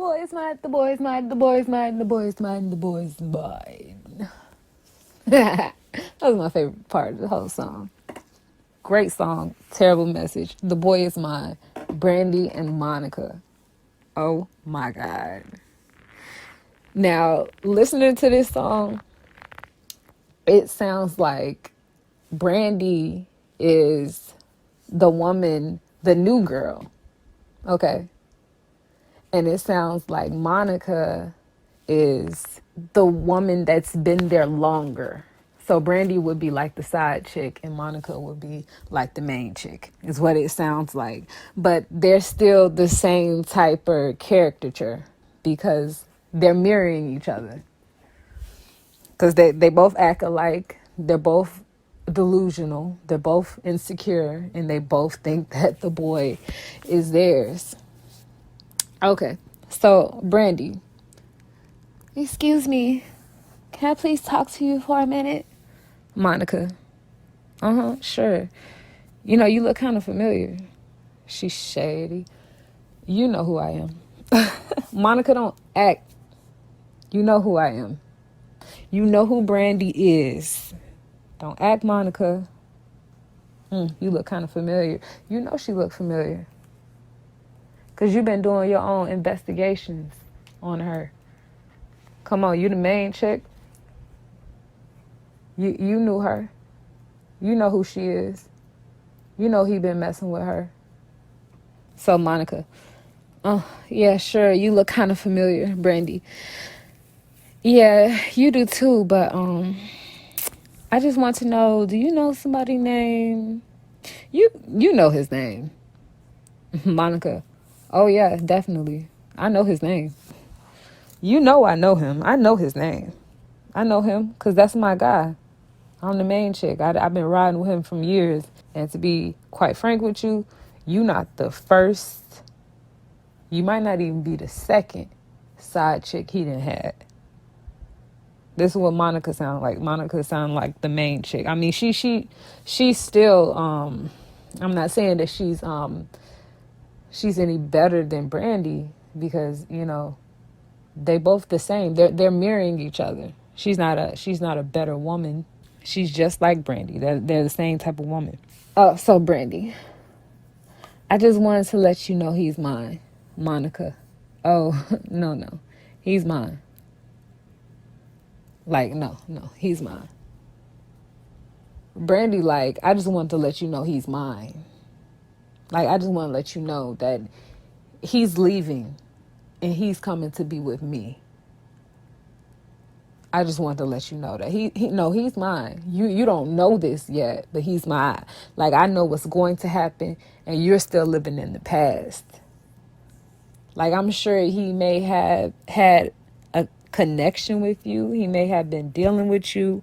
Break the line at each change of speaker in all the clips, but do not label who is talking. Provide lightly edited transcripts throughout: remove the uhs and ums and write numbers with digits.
boy's mine, the boy's mine, the boy's mine, the boy's mine, the boy's mine. That was my favorite part of the whole song. Great song, terrible message. The boy is mine. Brandy and Monica. Oh my God. Now, listening to this song, it sounds like Brandy is the woman, the new girl. Okay. And it sounds like Monica is the woman that's been there longer. So Brandy would be like the side chick and Monica would be like the main chick, is what it sounds like. But they're still the same type of caricature because they're mirroring each other. Because they both act alike. They're both delusional. They're both insecure. And they both think that the boy is theirs. Okay. So, Brandy. Excuse me. Can I please talk to you for a minute? Monica. Sure. You know, you look kind of familiar. She's shady. You know who I am. Monica, don't act. You know who I am. You know who Brandy is. Don't act, Monica. You look kind of familiar. You know she looked familiar. Because you've been doing your own investigations on her. Come on, you the main chick. You knew her. You know who she is. You know he been messing with her. So, Monica. Oh, yeah, sure. You look kind of familiar, Brandy. Yeah, you do too, but I just want to know, do you know somebody named... You know his name. Monica. Oh, yeah, definitely. I know his name. You know I know him. I know his name. I know him because that's my guy. I'm the main chick. I've been riding with him from years. And to be quite frank with you, you not the first. You might not even be the second side chick he done had. This is what Monica sound like. Monica sound like the main chick. I mean, she's still. I'm not saying that she's any better than Brandy because you know they both the same. They're mirroring each other. She's not a better woman. She's just like Brandy. They're the same type of woman. Oh, so Brandy, I just wanted to let you know he's mine, Monica. Oh, no, he's mine. Like, no, he's mine. Brandy, like, I just wanted to let you know he's mine. Like, I just want to let you know that he's leaving and he's coming to be with me. I just wanted to let you know that he's mine. You don't know this yet, but he's mine. Like, I know what's going to happen and you're still living in the past. Like, I'm sure he may have had a connection with you. He may have been dealing with you,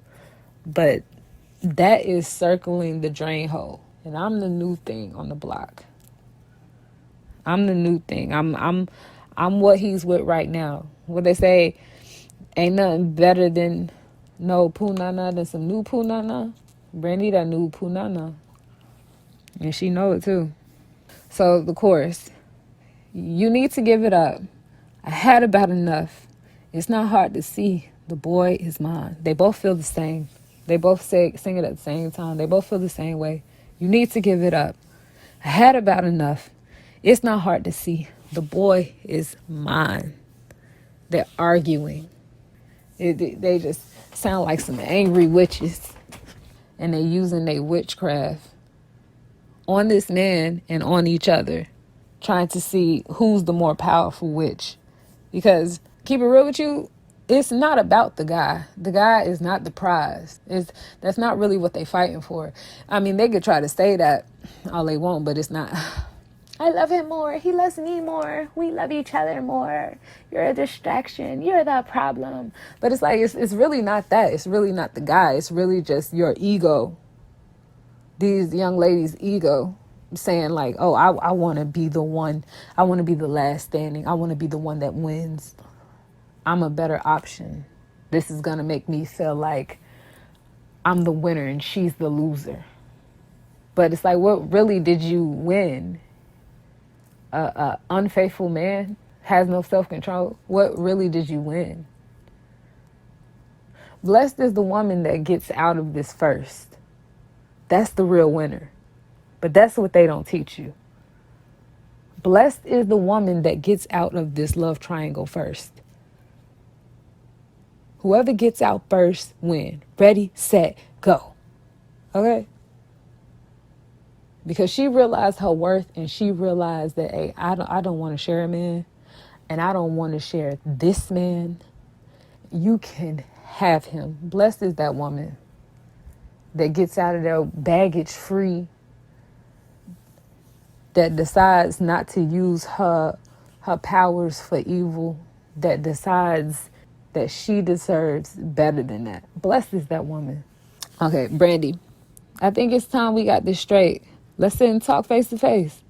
but that is circling the drain hole. And I'm the new thing on the block. I'm the new thing. I'm what he's with right now. What they say, ain't nothing better than no punana than some new punana. Brandy, that new punana. And she know it too. So the chorus. You need to give it up. I had about enough. It's not hard to see. The boy is mine. They both feel the same. They both sing it at the same time. They both feel the same way. You need to give it up. I had about enough. It's not hard to see. The boy is mine. They're arguing. They just sound like some angry witches. And they using their witchcraft on this man and on each other, trying to see who's the more powerful witch. Because, keep it real with you, it's not about the guy. The guy is not the prize. That's not really what they fighting for. I mean, they could try to say that all they want, but it's not. I love him more. He loves me more. We love each other more. You're a distraction. You're the problem. But it's like, it's really not that. It's really not the guy. It's really just your ego. These young ladies' ego saying like, oh, I want to be the one. I want to be the last standing. I want to be the one that wins. I'm a better option. This is going to make me feel like I'm the winner and she's the loser. But it's like, what really did you win? A unfaithful man has no self-control, what really did you win? Blessed is the woman that gets out of this first. That's the real winner. But that's what they don't teach you. Blessed is the woman that gets out of this love triangle first. Whoever gets out first win. Ready, set, go. Okay? Because she realized her worth, and she realized that, hey, I don't want to share a man, and I don't want to share this man. You can have him. Blessed is that woman that gets out of there baggage free, that decides not to use her powers for evil, that decides that she deserves better than that. Blessed is that woman. Okay, Brandy, I think it's time we got this straight. Let's sit and talk face to face.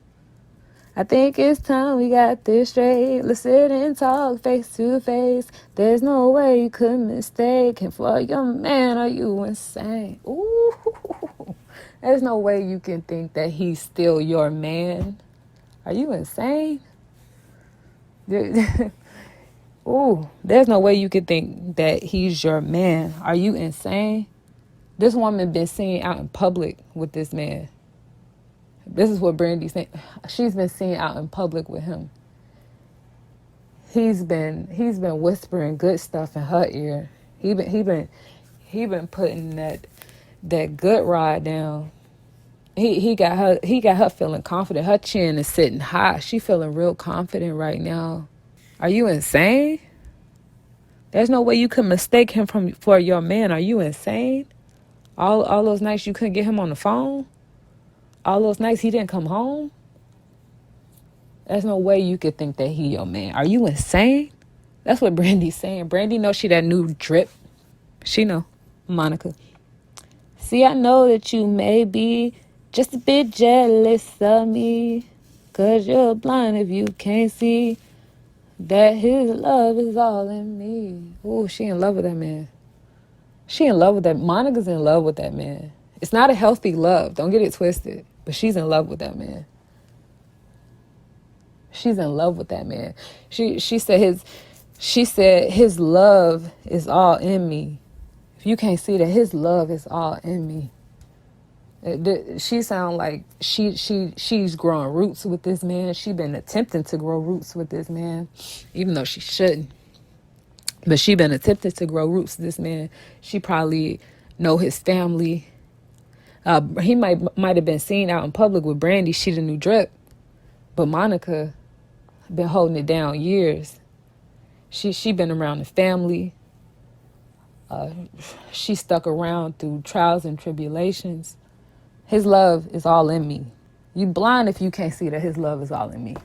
I think it's time we got this straight. Let's sit and talk face to face. There's no way you could mistake him for your man. Are you insane? Ooh. There's no way you can think that he's still your man. Are you insane? Ooh, there's no way you could think that he's your man. Are you insane? This woman been seen out in public with this man. This is what Brandy's saying. She's been seen out in public with him. He's been whispering good stuff in her ear. He been putting that good ride down. He got her feeling confident. Her chin is sitting high. She feeling real confident right now. Are you insane? There's no way you could mistake him for your man. Are you insane? All those nights you couldn't get him on the phone? All those nights he didn't come home? There's no way you could think that he your man. Are you insane? That's what Brandy's saying. Brandy knows she that new drip. She know. Monica. See, I know that you may be just a bit jealous of me, 'cause you're blind if you can't see that his love is all in me. Ooh, she in love with that man. She in love with that. Monica's in love with that man. It's not a healthy love. Don't get it twisted. But she's in love with that man. She's in love with that man. She said his love is all in me. If you can't see that, his love is all in me. She sound like she's growing roots with this man. She's been attempting to grow roots with this man, even though she shouldn't. But she been attempting to grow roots with this man. She probably know his family. He might have been seen out in public with Brandy. She the new drip. But Monica been holding it down years. She been around the family. She stuck around through trials and tribulations. His love is all in me. You blind if you can't see that his love is all in me.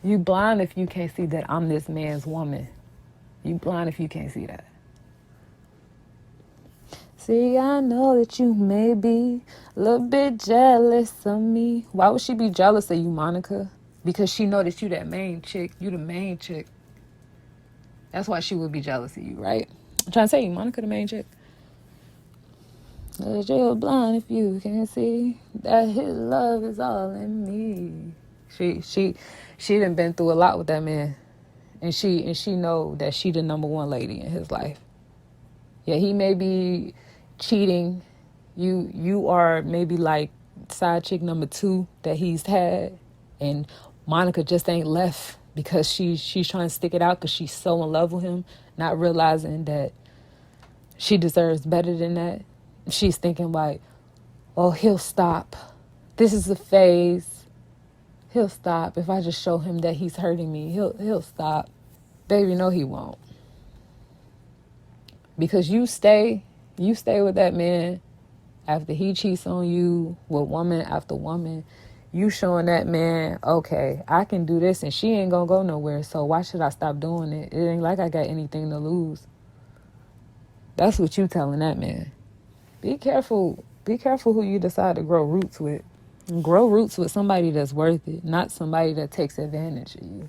You blind if you can't see that I'm this man's woman. You blind if you can't see that. See, I know that you may be a little bit jealous of me. Why would she be jealous of you, Monica? Because she know that you that main chick. You the main chick. That's why she would be jealous of you, right? I'm trying to say you, Monica the main chick. You're blind if you can't see that his love is all in me. She done been through a lot with that man. And she know that she the number one lady in his life. Yeah, he may be cheating. You are maybe like side chick number 2 that he's had, and Monica just ain't left because she's trying to stick it out because she's so in love with him, not realizing that she deserves better than that. She's thinking like, oh, he'll stop. This is a phase. He'll stop if I just show him that he's hurting me. He'll stop. Baby, no, he won't. Because you stay with that man after he cheats on you with woman after woman. You showing that man, okay, I can do this and she ain't gonna go nowhere, so why should I stop doing it? It ain't like I got anything to lose. That's what you telling that man. Be careful who you decide to grow roots with. Grow roots with somebody that's worth it, not somebody that takes advantage of you,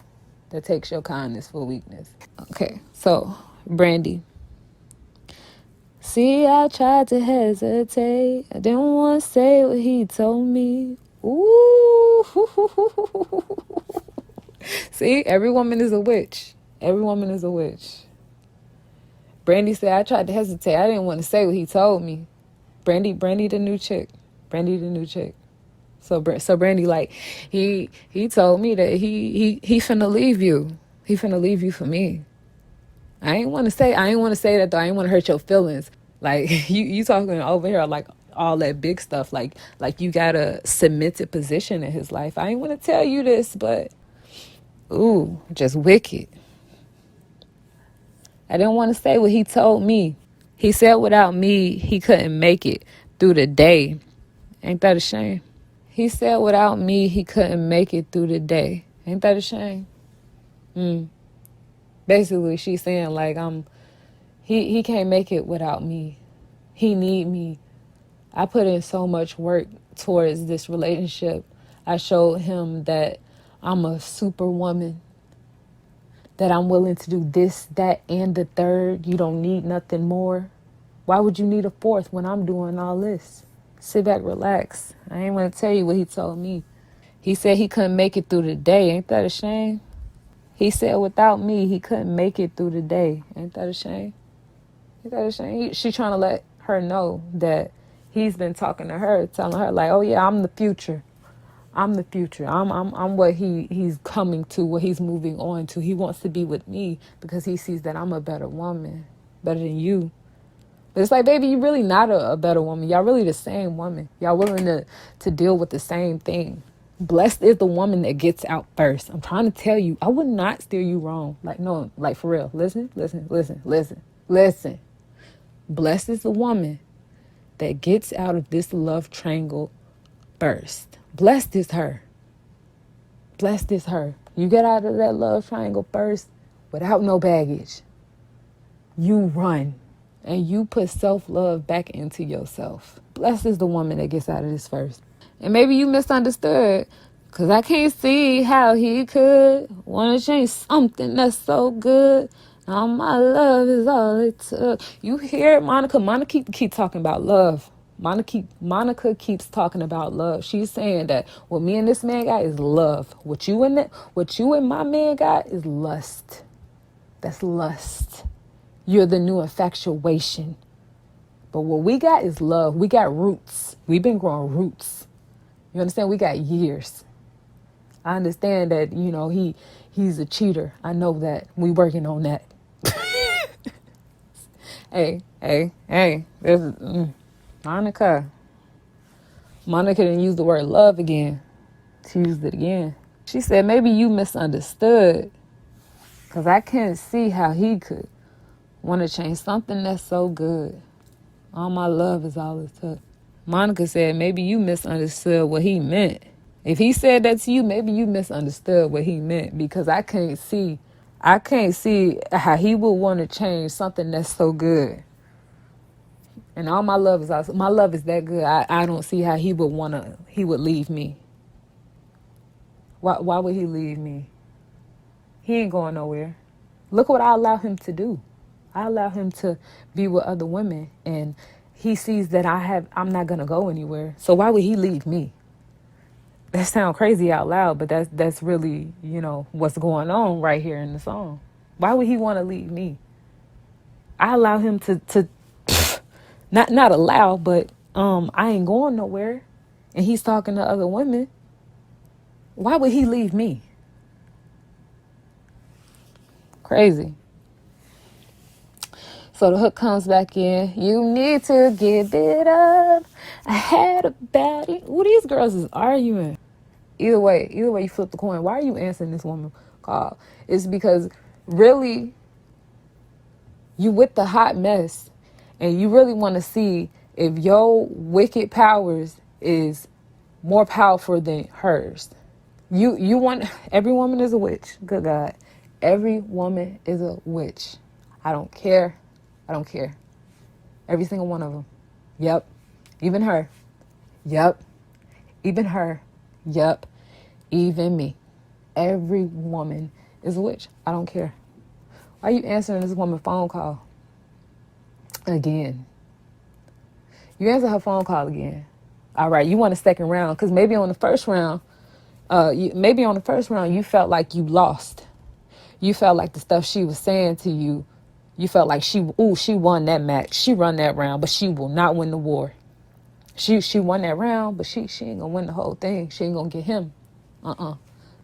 that takes your kindness for weakness. Okay, so Brandy. See, I tried to hesitate. I didn't want to say what he told me. Ooh. See, every woman is a witch. Every woman is a witch. Brandy said, I tried to hesitate. I didn't want to say what he told me. Brandy the new chick. Brandy the new chick. So Brandy, like, he told me that he finna leave you. He finna leave you for me. I ain't want to say that though. I ain't want to hurt your feelings. Like you talking over here like all that big stuff. Like you got a cemented position in his life. I ain't want to tell you this, but ooh, just wicked. I didn't want to say what he told me. He said without me, he couldn't make it through the day. Ain't that a shame? He said without me, he couldn't make it through the day. Ain't that a shame? Basically, she's saying like he can't make it without me. He need me. I put in so much work towards this relationship. I showed him that I'm a superwoman, that I'm willing to do this, that, and the third. You don't need nothing more. Why would you need a fourth when I'm doing all this? Sit back, relax. I ain't want to tell you what he told me. He said he couldn't make it through the day. Ain't that a shame? He said without me, he couldn't make it through the day. Ain't that a shame? Ain't that a shame? She trying to let her know that he's been talking to her, telling her like, oh yeah, I'm the future. I'm the future. I'm what he's coming to, what he's moving on to. He wants to be with me because he sees that I'm a better woman, better than you. But it's like, baby, you really not a better woman. Y'all really the same woman. Y'all willing to deal with the same thing. Blessed is the woman that gets out first. I'm trying to tell you, I would not steer you wrong. Like, no, like for real. Listen. Blessed is the woman that gets out of this love triangle first. Blessed is her. Blessed is her. You get out of that love triangle first without no baggage. You run and you put self-love back into yourself. Blessed is the woman that gets out of this first. And maybe you misunderstood, because I can't see how he could want to change something that's so good. Now my love is all it took. You hear Monica? Monica keep talking about love. Monica keeps talking about love. She's saying that what me and this man got is love. What you and my man got is lust. That's lust. You're the new infatuation. But what we got is love. We got roots. We've been growing roots. You understand? We got years. I understand that, he's a cheater. I know that. We working on that. Hey. Monica. Monica didn't use the word love again. She used it again. She said, maybe you misunderstood, because I can't see how he could want to change something that's so good. All my love is all it took. Monica said, maybe you misunderstood what he meant. If he said that to you, maybe you misunderstood what he meant, because I can't see how he would want to change something that's so good. And all my love is also, my love is that good. I don't see how he would leave me. Why would he leave me? He ain't going nowhere. Look what I allow him to do. I allow him to be with other women, and he sees that I'm not going to go anywhere. So why would he leave me? That sounds crazy out loud, but that's really, what's going on right here in the song. Why would he want to leave me? I allow him to not allow, but I ain't going nowhere, and he's talking to other women. Why would he leave me? Crazy. So the hook comes back in. You need to give it up. I had a baddie. Who these girls is arguing? Either way you flip the coin. Why are you answering this woman call? It's because really you with the hot mess, and you really want to see if your wicked powers is more powerful than hers. You want, every woman is a witch. Good God. Every woman is a witch. I don't care. Every single one of them. Yep. Even her. Yep. Even her. Yep. Even me. Every woman is a witch. I don't care. Why are you answering this woman phone call again? You answer her phone call again. All right, you want a second round, because maybe on the first round, Maybe on the first round, you felt like you lost. You felt like the stuff she was saying to you, you felt like she won that match. She run that round, but she will not win the war. She won that round, but she ain't gonna win the whole thing. She ain't gonna get him.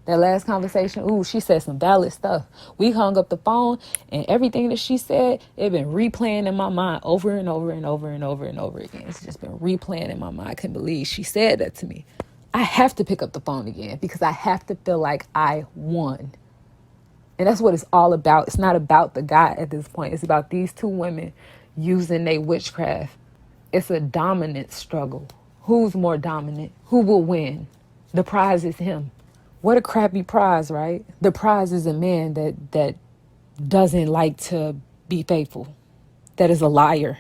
That last conversation, she said some valid stuff. We hung up the phone, and everything that she said, it been replaying in my mind over and over and over and over and over again. It's just been replaying in my mind. I couldn't believe she said that to me. I have to pick up the phone again because I have to feel like I won. And that's what it's all about. It's not about the guy at this point. It's about these two women using their witchcraft. It's a dominant struggle. Who's more dominant? Who will win? The prize is him. What a crappy prize, right? The prize is a man that doesn't like to be faithful, that is a liar.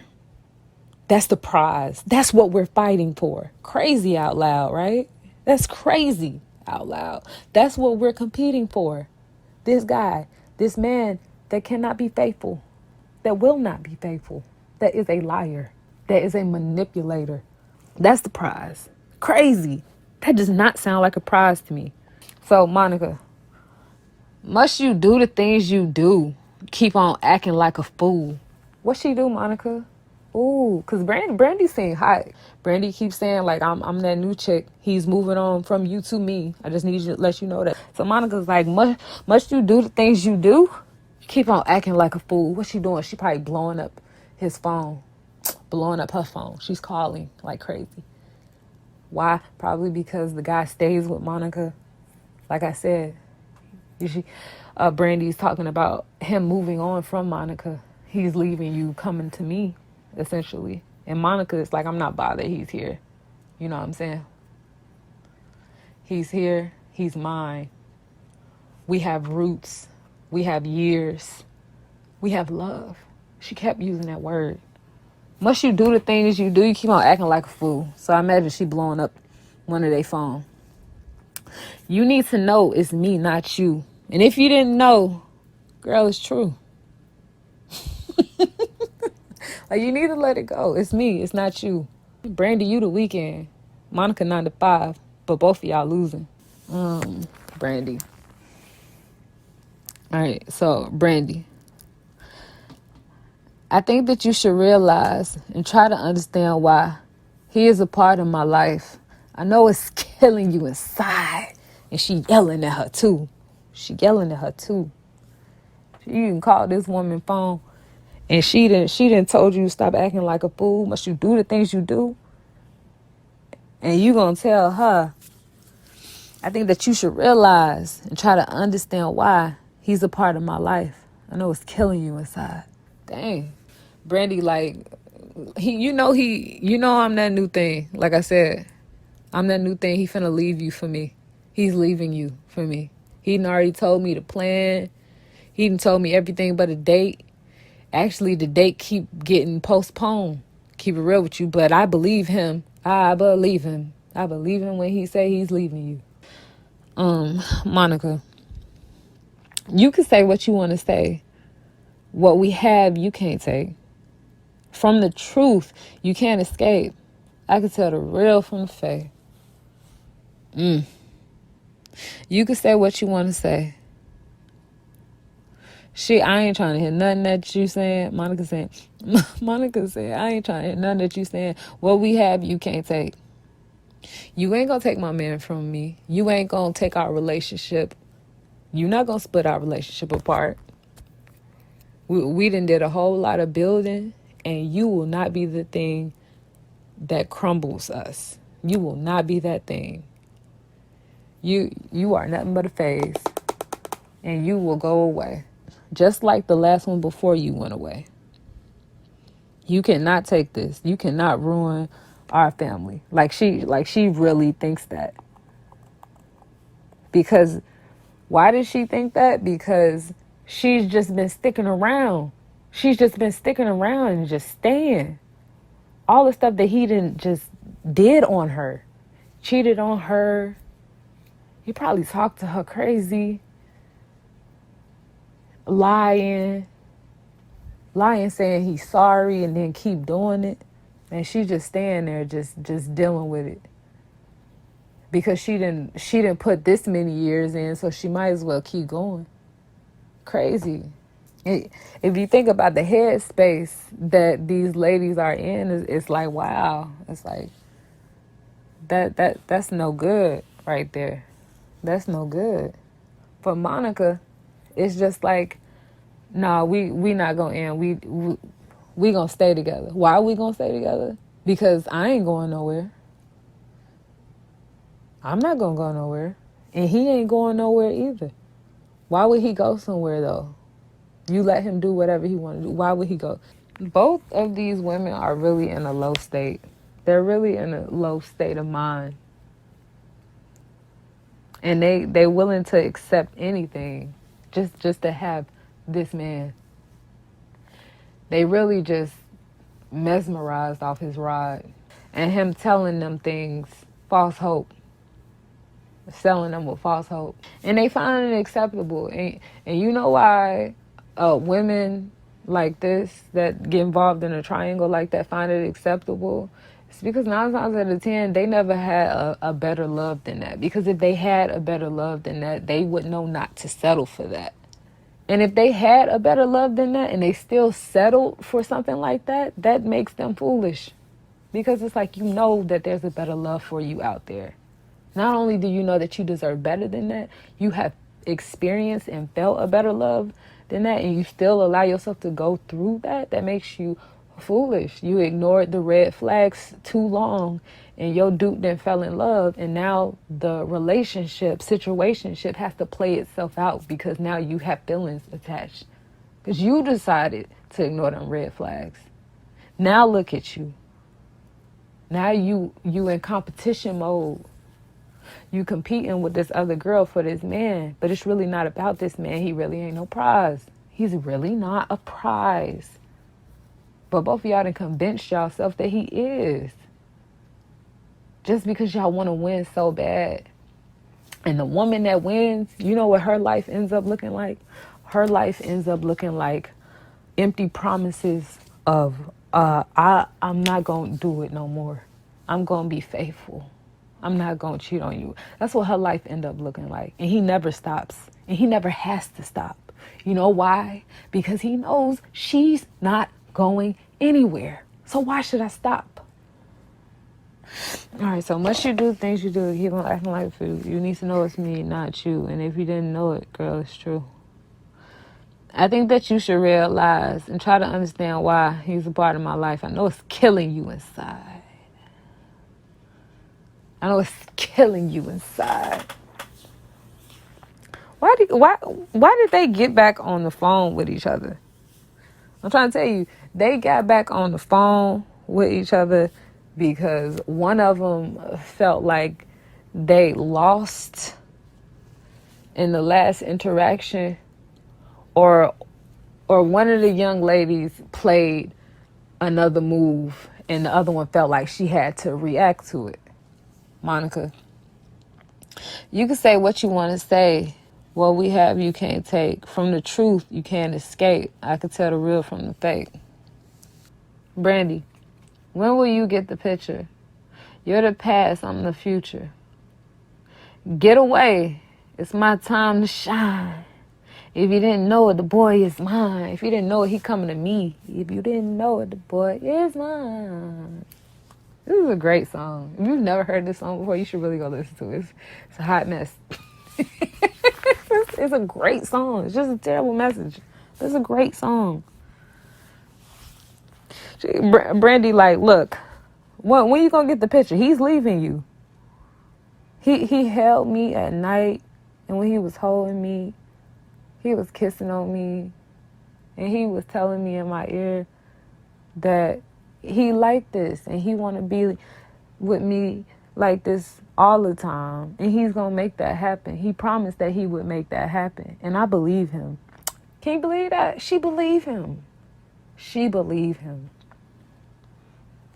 That's the prize. That's what we're fighting for. Crazy out loud, right? That's crazy out loud. That's what we're competing for. This guy, this man that cannot be faithful, that will not be faithful, that is a liar, that is a manipulator. That's the prize. Crazy. That does not sound like a prize to me. So, Monica, must you do the things you do? Keep on acting like a fool. What she do, Monica? Ooh, because Brandy seemed hot. Brandy keeps saying, like, I'm that new chick. He's moving on from you to me. I just need you to let you know that. So Monica's like, must you do the things you do? Keep on acting like a fool. What's she doing? She probably blowing up his phone. Blowing up her phone. She's calling like crazy. Why? Probably because the guy stays with Monica. Like I said, Brandy's talking about him moving on from Monica. He's leaving you, coming to me, essentially. And Monica is like, I'm not bothered. He's here. You know what I'm saying? He's here. He's mine. We have roots. We have years. We have love. She kept using that word. Must you do the things you do? You keep on acting like a fool. So I imagine she blowing up one of their phone. You need to know it's me, not you. And if you didn't know, girl, it's true. Like, you need to let it go. It's me. It's not you. Brandy, you the weekend. Monica 9 to 5. But both of y'all losing. Brandy. All right. So, Brandy. I think that you should realize and try to understand why he is a part of my life. I know it's killing you inside. And she yelling at her too. You can call this woman phone. And she didn't told you to stop acting like a fool. Must you do the things you do? And you gonna tell her. I think that you should realize and try to understand why he's a part of my life. I know it's killing you inside. Dang. Brandy, like, you know I'm that new thing. Like I said, I'm that new thing. He finna leave you for me. He's leaving you for me. He done already told me the plan. He done told me everything but a date. Actually, the date keep getting postponed. Keep it real with you, but I believe him. I believe him. I believe him when he say he's leaving you. Monica, you can say what you want to say. What we have, you can't take. From the truth, you can't escape. I can tell the real from the fake. You can say what you want to say. I ain't trying to hear nothing that you saying. Monica said, I ain't trying to hear nothing that you saying. What we have, you can't take. You ain't gonna take my man from me. You ain't gonna take our relationship. You're not gonna split our relationship apart. We done did a whole lot of building, and you will not be the thing that crumbles us. You will not be that thing. You are nothing but a phase, and you will go away. Just like the last one before you went away. You cannot take this. You cannot ruin our family. Like she really thinks that. Because why does she think that? Because she's just been sticking around. She's just been sticking around and just staying. All the stuff that he didn't just did on her. Cheated on her. He probably talked to her crazy. Lying saying he's sorry and then keep doing it. And she's just staying there just dealing with it. because she didn't put this many years in, so she might as well keep going. Crazy. If you think about the headspace that these ladies are in, it's like, wow. It's like that's no good right there. That's no good. For Monica, it's just like, nah, we not gonna end. We gonna stay together. Why are we gonna stay together? Because I ain't going nowhere. I'm not gonna go nowhere. And he ain't going nowhere either. Why would he go somewhere though? You let him do whatever he want to do. Why would he go? Both of these women are really in a low state. They're really in a low state of mind. And they willing to accept anything just to have this man. They really just mesmerized off his ride. And him telling them things, false hope. Selling them with false hope. And they find it acceptable. And you know why women like this that get involved in a triangle like that find it acceptable? It's because 9 times out of 10, they never had a better love than that. Because if they had a better love than that, they would know not to settle for that. And if they had a better love than that and they still settled for something like that, that makes them foolish. Because it's like, you know that there's a better love for you out there. Not only do you know that you deserve better than that, you have experienced and felt a better love than that, and you still allow yourself to go through that. That makes you foolish. You ignored the red flags too long, and your dude then fell in love, and now the situationship has to play itself out because now you have feelings attached. Because you decided to ignore them red flags. Now look at you. Now you in competition mode. You competing with this other girl for this man, but it's really not about this man. He really ain't no prize. He's really not a prize. But both of y'all done convinced yourself that he is. Just because y'all want to win so bad. And the woman that wins, you know what her life ends up looking like? Her life ends up looking like empty promises of, I'm not going to do it no more. I'm going to be faithful. I'm not going to cheat on you. That's what her life end up looking like. And he never stops. And he never has to stop. You know why? Because he knows she's not going anywhere. So why should I stop? All right, so must you do things you do, keep on acting like food. You need to know it's me, not you. And if you didn't know it, girl, it's true. I think that you should realize and try to understand why he's a part of my life. I know it's killing you inside. I know it's killing you inside. Why did they get back on the phone with each other? I'm trying to tell you, they got back on the phone with each other because one of them felt like they lost in the last interaction, or one of the young ladies played another move and the other one felt like she had to react to it. Monica, you can say what you want to say. What we have, you can't take. From the truth, you can't escape. I can tell the real from the fake. Brandy, when will you get the picture? You're the past, I'm the future. Get away. It's my time to shine. If you didn't know it, the boy is mine. If you didn't know it, he coming to me. If you didn't know it, the boy is mine. This is a great song. If you've never heard this song before, you should really go listen to it. It's a hot mess. It's a great song. It's just a terrible message. But it's a great song. Brandy, like, look, when you gonna get the picture? He's leaving you. He held me at night, and when he was holding me, he was kissing on me, and he was telling me in my ear that he liked this and he want to be with me like this all the time, and he's gonna make that happen. He promised that he would make that happen, and I believe him. Can you believe that? She believed him. She believed him.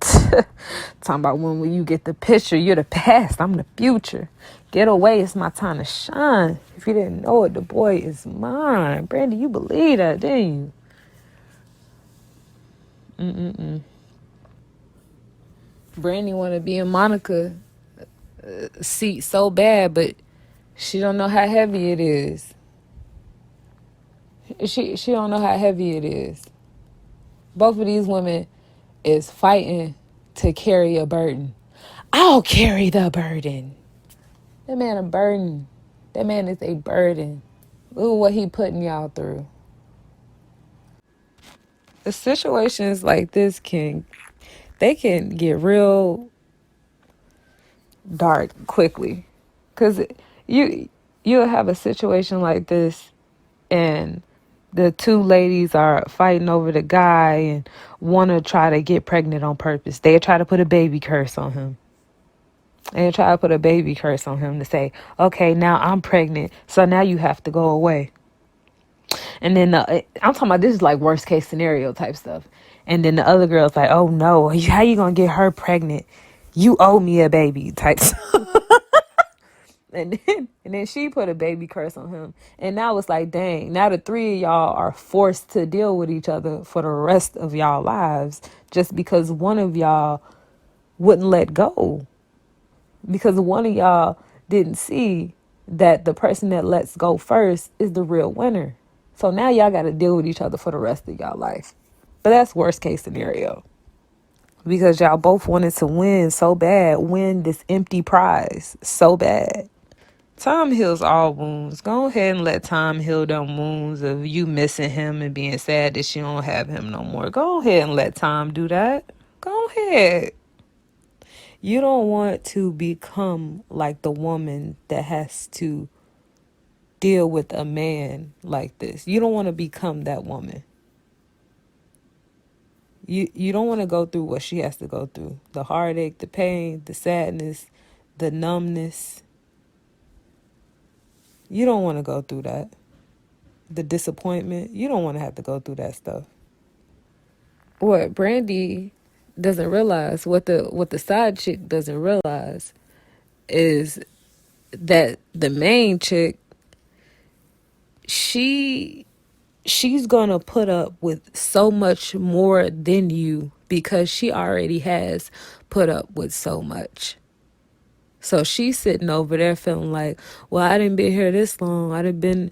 Talking about when will you get the picture? You're the past, I'm the future. Get away, it's my time to shine. If you didn't know it, the boy is mine. Brandy, you believe that, didn't you? Brandy want to be in Monica seat so bad, but she don't know how heavy it is. She don't know how heavy it is. Both of these women is fighting to carry a burden. I'll carry the burden. That man a burden. That man is a burden. Look at what he putting y'all through. The situations like this they can get real dark quickly. Cause you you'll have a situation like this and the two ladies are fighting over the guy and want to try to get pregnant on purpose. They try to put a baby curse on him. They try to put a baby curse on him to say, okay, now I'm pregnant, so now you have to go away. And then I'm talking about this is like worst case scenario type stuff. And then the other girl's like, oh no, how you gonna get her pregnant? You owe me a baby type stuff. And then she put a baby curse on him. And now it's like, dang, now the three of y'all are forced to deal with each other for the rest of y'all lives just because one of y'all wouldn't let go. Because one of y'all didn't see that the person that lets go first is the real winner. So now y'all got to deal with each other for the rest of y'all life. But that's worst case scenario. Because y'all both wanted to win so bad, win this empty prize so bad. Time heals all wounds. Go ahead and let time heal them wounds of you missing him and being sad that you don't have him no more. Go ahead and let time do that. Go ahead. You don't want to become like the woman that has to deal with a man like this. You don't want to become that woman. You don't want to go through what she has to go through. The heartache, the pain, the sadness, the numbness. You don't want to go through that. The disappointment. You don't want to have to go through that stuff. What Brandy doesn't realize, what the side chick doesn't realize is that the main chick, she's gonna put up with so much more than you because she already has put up with so much. So she's sitting over there feeling like, well, I didn't been here this long. I done been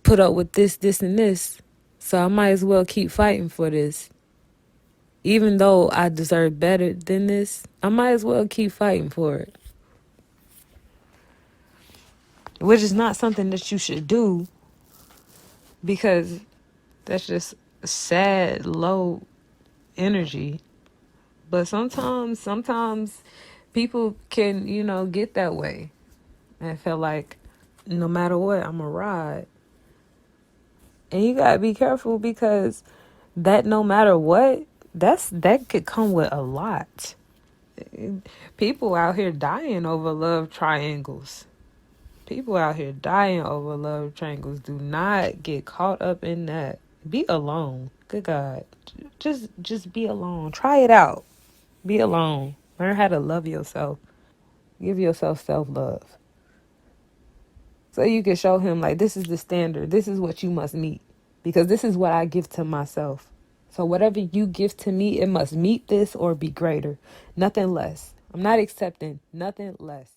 put up with this, and this. So I might as well keep fighting for this. Even though I deserve better than this, I might as well keep fighting for it. Which is not something that you should do because that's just sad, low energy. But sometimes people can, get that way and feel like no matter what, I'm a ride. And you gotta be careful because that no matter what, that could come with a lot. People out here dying over love triangles. People out here dying over love triangles. Do not get caught up in that. Be alone. Good God. Just be alone. Try it out. Be alone. Learn how to love yourself. Give yourself self-love. So you can show him like this is the standard. This is what you must meet. Because this is what I give to myself. So whatever you give to me, it must meet this or be greater. Nothing less. I'm not accepting nothing less.